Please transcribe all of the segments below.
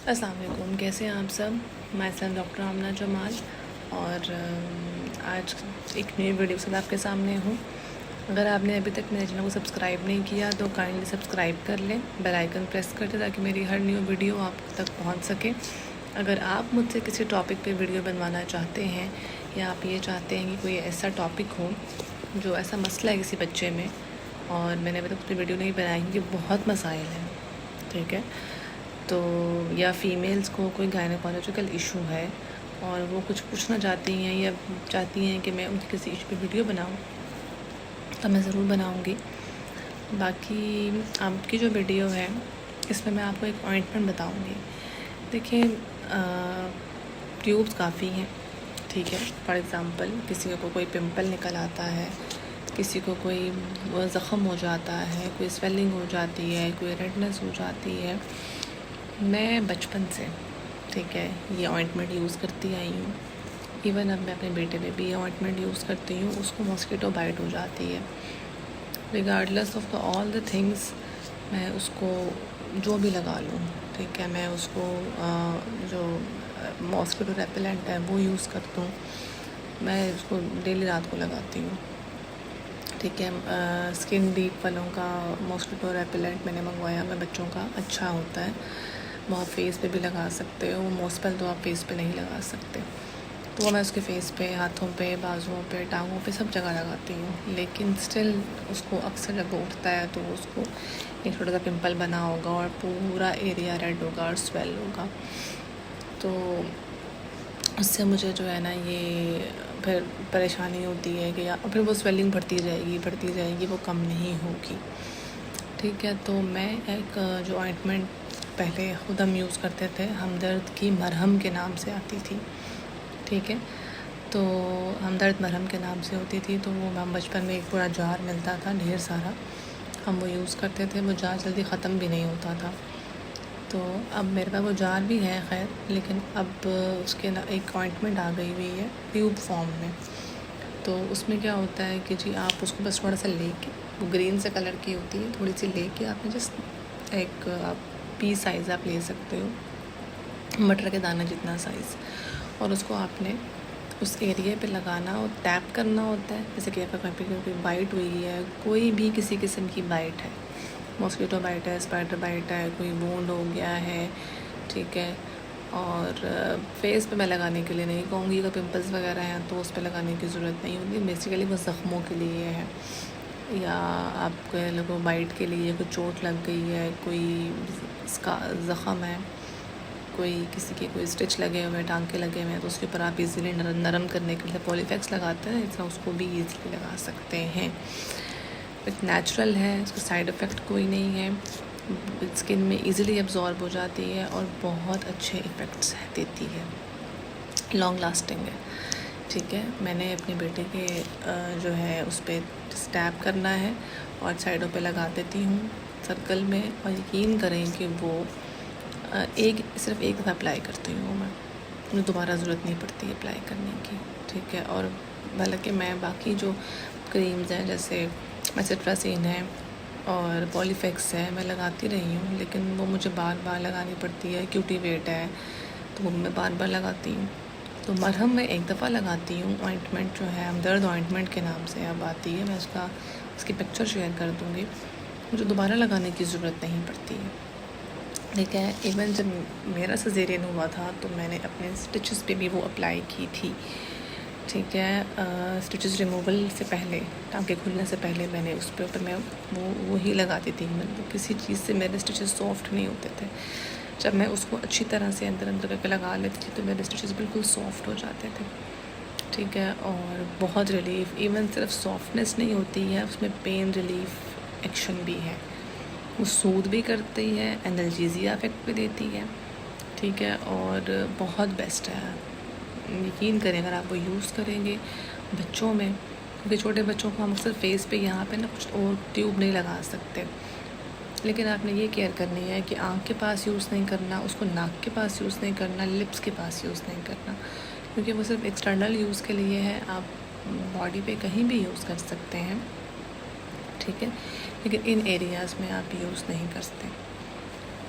अस्सलाम वालेकुम, कैसे हैं आप सब। मैं सेल्फ डॉक्टर आमना जमाल और आज एक नई वीडियो के साथ आपके सामने हूँ। अगर आपने अभी तक मेरे चैनल को सब्सक्राइब नहीं किया तो काइंडली सब्सक्राइब कर लें, बेल आइकन प्रेस कर दें ताकि मेरी हर न्यू वीडियो आप तक पहुँच सके। अगर आप मुझसे किसी टॉपिक पे वीडियो बनवाना चाहते हैं या आप ये चाहते हैं कि कोई ऐसा टॉपिक हो जो ऐसा मसला है किसी बच्चे में और मैंने अभी तक उस पर वीडियो नहीं बनाई क्योंकि बहुत मसाइल हैं, ठीक है, तो या फ़ीमेल्स को कोई गायनोकोलॉजिकल इशू है और वो कुछ पूछना चाहती हैं या चाहती हैं कि मैं उनकी किसी इशू पे वीडियो बनाऊं, तो मैं ज़रूर बनाऊंगी। बाकी आपकी जो वीडियो है इसमें मैं आपको एक ऑइंटमेंट बताऊंगी। देखिए, ट्यूब्स काफ़ी हैं, ठीक है। फॉर एग्ज़ाम्पल किसी को कोई पिंपल निकल आता है, किसी को कोई ज़ख़म हो जाता है, कोई स्वेलिंग हो जाती है, कोई रेडनेस हो जाती है। मैं बचपन से, ठीक है, ये ऑइंटमेंट यूज़ करती आई हूँ। इवन अब मैं अपने बेटे में भी ये ऑइंटमेंट यूज़ करती हूँ। उसको मॉस्किटो बाइट हो जाती है, regardless of the all the things मैं उसको जो भी लगा लूँ, ठीक है, मैं उसको जो मॉस्किटो रेपेलेंट है वो यूज़ करती हूँ। मैं उसको डेली रात को लगाती हूँ, ठीक है। स्किन डीप वालों का मॉस्किटो रेपेलेंट मैंने मंगवाया हुआ बच्चों का, अच्छा होता है, वो आप फेस पे भी लगा सकते हो। मोस्पेल तो आप फेस पे नहीं लगा सकते, तो वो मैं उसके फेस पे, हाथों पे, बाजुओं पे, टांगों पे, सब जगह लगाती हूँ। लेकिन स्टिल उसको अक्सर जब वो उठता है तो उसको एक छोटा सा पिंपल बना होगा और पूरा एरिया रेड होगा और स्वेल होगा। तो उससे मुझे जो है ना ये फिर परेशानी होती है कि या फिर वो स्वेलिंग बढ़ती जाएगी, वो कम नहीं होगी, ठीक है। तो मैं एक जो ऑइंटमेंट पहले खुद हम यूज़ करते थे, हमदर्द की मरहम के नाम से आती थी, ठीक है। तो हमदर्द मरहम के नाम से होती थी, तो वो हम बचपन में एक पूरा जार मिलता था ढेर सारा, हम वो यूज़ करते थे। वो जार जल्दी ख़त्म भी नहीं होता था। तो अब मेरे पास वो जार भी है खैर, लेकिन अब उसके ना एक ऑइंटमेंट आ गई हुई है ट्यूब फॉर्म में। तो उसमें क्या होता है कि जी आप उसको बस थोड़ा सा लेके, वो ग्रीन से कलर की होती है, थोड़ी सी लेके आपने जस्ट एक आप पी साइज़ आप ले सकते हो, मटर के दाना जितना साइज़, और उसको आपने उस एरिया पे लगाना और टैप करना होता है। जैसे कि आपका कहीं पे कोई बाइट हुई है, कोई भी किसी किस्म की बाइट है, मॉस्किटो बाइट है, स्पाइडर बाइट है, कोई वुंड हो गया है, ठीक है। और फेस पे मैं लगाने के लिए नहीं कहूँगी, अगर पिंपल्स वगैरह हैं तो उस पर लगाने की ज़रूरत नहीं होती। बेसिकली वो ज़ख्मों के लिए है, या आपके लोगों बाइट के लिए, कोई चोट लग गई है, कोई इसका ज़ख़म है, कोई किसी के कोई स्टिच लगे हुए हैं, टांके लगे हुए हैं, तो उसके ऊपर आप इजीली नरम करने के लिए पॉलीफेक्स लगाते हैं, इतना उसको भी इजीली लगा सकते हैं। इट नेचुरल है, उसका साइड इफ़ेक्ट कोई नहीं है, स्किन में इजीली एब्जॉर्ब हो जाती है और बहुत अच्छे इफ़ेक्ट्स देती है, लॉन्ग लास्टिंग है, ठीक है। मैंने अपने बेटे के जो है उस पर स्टैप करना है और साइडों पे लगा देती हूँ सर्कल में, और यकीन करें कि वो सिर्फ एक दफ़ा अप्लाई करती हूँ मैं, मुझे दोबारा ज़रूरत नहीं पड़ती अप्लाई करने की, ठीक है। और हालांकि मैं बाकी जो क्रीम्स हैं जैसे मेसिट्रासिन है और पॉलीफेक्स है मैं लगाती रही हूँ, लेकिन वो मुझे बार बार लगानी पड़ती है। क्यूटीवेट है तो वो मैं बार बार लगाती हूँ। तो मरहम मैं एक दफ़ा लगाती हूँ। ऑइंटमेंट जो है हमदर्द ऑइंटमेंट के नाम से अब आती है, मैं उसकी पिक्चर शेयर कर दूँगी, मुझे दोबारा लगाने की ज़रूरत नहीं पड़ती है, ठीक है। इवन जब मेरा सजेरियन हुआ था तो मैंने अपने स्टिचेस पे भी वो अप्लाई की थी, ठीक है। स्टिचेस रिमूवल से पहले, टाँके खुलने से पहले मैंने उस पे ऊपर मैं वो ही लगाती थी। मतलब किसी चीज़ से मेरे स्टिचेस सॉफ्ट नहीं होते थे, जब मैं उसको अच्छी तरह से अंदर करके लगा लेती थी तो मेरे स्टिचेस बिल्कुल सॉफ्ट हो जाते थे, ठीक है। और बहुत रिलीफ, इवन सिर्फ सॉफ्टनेस नहीं होती है, उसमें पेन रिलीफ एक्शन भी है, वो सूद भी करती है, एनाल्जेसिया इफेक्ट भी देती है, ठीक है। और बहुत बेस्ट है, यकीन करें अगर आप वो यूज़ करेंगे बच्चों में, क्योंकि छोटे बच्चों को हम अक्सर फेस पे यहाँ पे ना कुछ और ट्यूब नहीं लगा सकते, लेकिन आपने ये केयर करनी है कि आँख के पास यूज़ नहीं करना, उसको नाक के पास यूज़ नहीं करना, लिप्स के पास यूज़ नहीं करना, क्योंकि वो सिर्फ एक्सटर्नल यूज़ के लिए है। आप बॉडी पे कहीं भी यूज़ कर सकते हैं, ठीक है, लेकिन इन एरियाज़ में आप यूज़ नहीं कर सकते,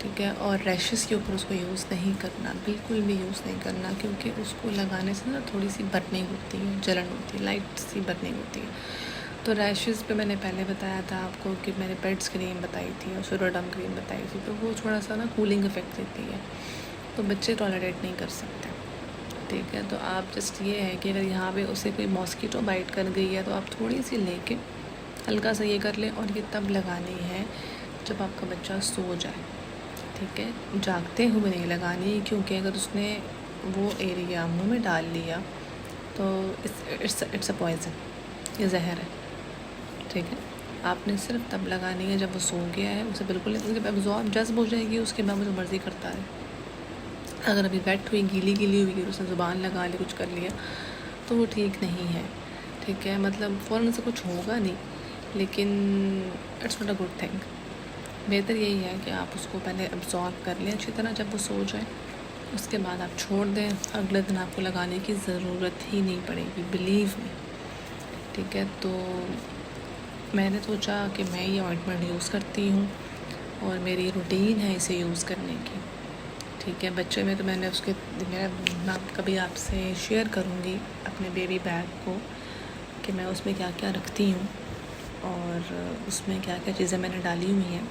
ठीक है। और रैशेस के ऊपर उसको यूज़ नहीं करना, बिल्कुल भी यूज़ नहीं करना, क्योंकि उसको लगाने से ना थोड़ी सी बर्निंग होती है, जलन होती है, लाइट सी बर्निंग होती है। तो रैशेस पे मैंने पहले बताया था आपको कि मैंने पेट्स क्रीम बताई थी और सुरोडम क्रीम बताई थी, तो वो थोड़ा सा ना कूलिंग इफेक्ट देती है, तो बच्चे टॉलरेट नहीं कर सकते, ठीक है। तो आप जस्ट ये है कि अगर यहाँ पे उसे कोई मॉस्किटो बाइट कर गई है तो आप थोड़ी सी लेके हल्का सा ये कर लें, और ये तब लगानी है जब आपका बच्चा सो जाए, ठीक है। जागते हुए नहीं लगानी, क्योंकि अगर उसने वो एरिया मुंह में डाल लिया तो इट्स अ पॉइज़न, ये जहर है, ठीक है। आपने सिर्फ तब लगानी है जब वो सो गया है, उसे बिल्कुल जब एब्जॉर्ब जज्ब हो जाएगी उसके बाद वो जो मर्ज़ी करता है। अगर अभी वेट हुई, गीली हुई और उसने ज़ुबान लगा ली, कुछ कर लिया, तो वो ठीक नहीं है, ठीक है। मतलब फ़ौरन से कुछ होगा नहीं, लेकिन it's not a good thing. बेहतर यही है कि आप उसको पहले एब्जॉर्ब कर लें अच्छी तरह जब वो सो जाए, उसके बाद आप छोड़ दें। अगले दिन आपको लगाने की ज़रूरत ही नहीं पड़ेगी, बिलीव मी, ठीक है। तो मैंने सोचा कि मैं ये ऑइंटमेंट यूज़ करती हूँ और मेरी रूटीन है इसे यूज़ करने की, ठीक है। बच्चे में तो मैंने मैं कभी आपसे शेयर करूँगी अपने बेबी बैग को कि मैं उसमें क्या क्या रखती हूँ और उसमें क्या क्या चीज़ें मैंने डाली हुई हैं।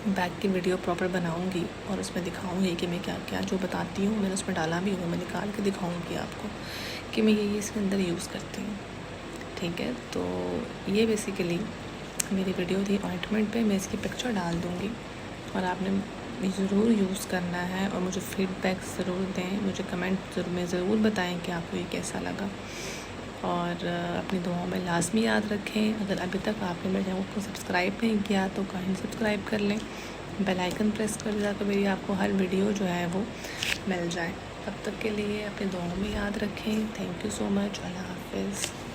बैग की वीडियो प्रॉपर बनाऊँगी और उसमें दिखाऊँगी कि मैं क्या क्या जो बताती हूँ मैंने उसमें डाला भी हुआ, मैं निकाल के दिखाऊँगी आपको कि मैं ये इसके अंदर यूज़ करती हूँ, ठीक है। तो ये बेसिकली मेरी वीडियो थी ऑइंटमेंट पे, मैं इसकी पिक्चर डाल दूँगी और आपने ज़रूर यूज़ करना है और मुझे फ़ीडबैक ज़रूर दें, मुझे कमेंट में ज़रूर बताएं कि आपको ये कैसा लगा। और अपनी दुआओं में लाजमी याद रखें। अगर अभी तक आपने मेरे चैनल को सब्सक्राइब नहीं किया तो काइंडली सब्सक्राइब कर लें, बेल आइकन प्रेस कर दें ताकि मेरी आपको हर वीडियो जो है वो मिल जाए। तब तक के लिए अपनी दुआओं में याद रखें। Thank you so much. अल्लाह हाफ़िज़।